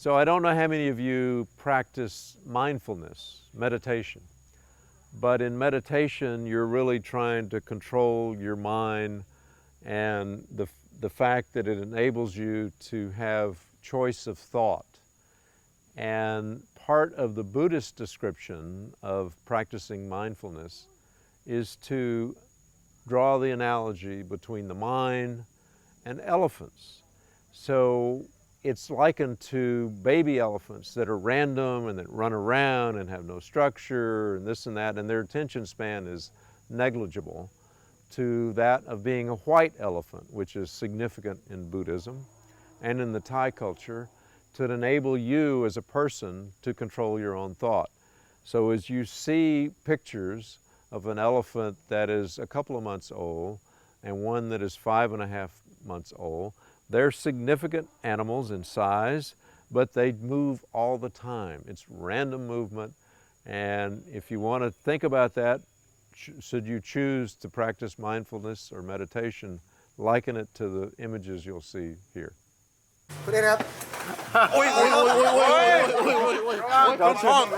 So I don't know how many of you practice mindfulness, meditation. But in meditation, you're really trying to control your mind, and the fact that it enables you to have choice of thought. And part of the Buddhist description of practicing mindfulness is to draw the analogy between the mind and elephants. So it's likened to baby elephants that are random and that run around and have no structure and this and that, and their attention span is negligible, to that of being a white elephant, which is significant in Buddhism and in the Thai culture, to enable you as a person to control your own thought. So as you see pictures of an elephant that is a couple of months old and one that is 5.5 months old, they're significant animals in size, but they move all the time. It's random movement, and if you want to think about that, should you choose to practice mindfulness or meditation, liken it to the images you'll see here. คุณเล่นครับ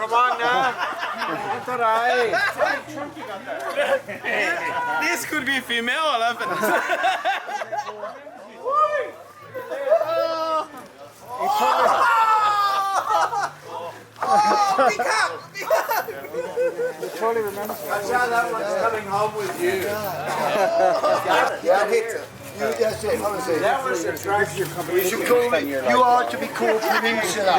ระวังนะอันตราย This could be female elephants. Totally remember. That one's coming home with you. Yeah, hit it. That's it, honestly. That was attraction. You are to be called Peninsula.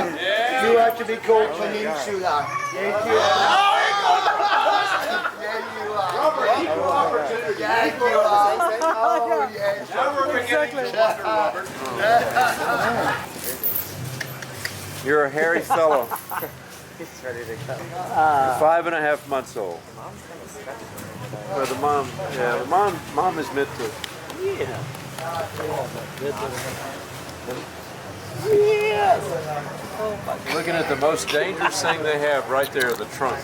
You are to be called Peninsula. Yes, you are. Yeah, you are. Robert, equal opportunity. Yeah, you are. Oh, yes. Now we're beginning to wonder, Robert. You're a hairy fellow. He's ready to go. You're 5.5 months old. Well, the mom is meant to. Yeah. Looking at the most dangerous thing they have right there, the trunk.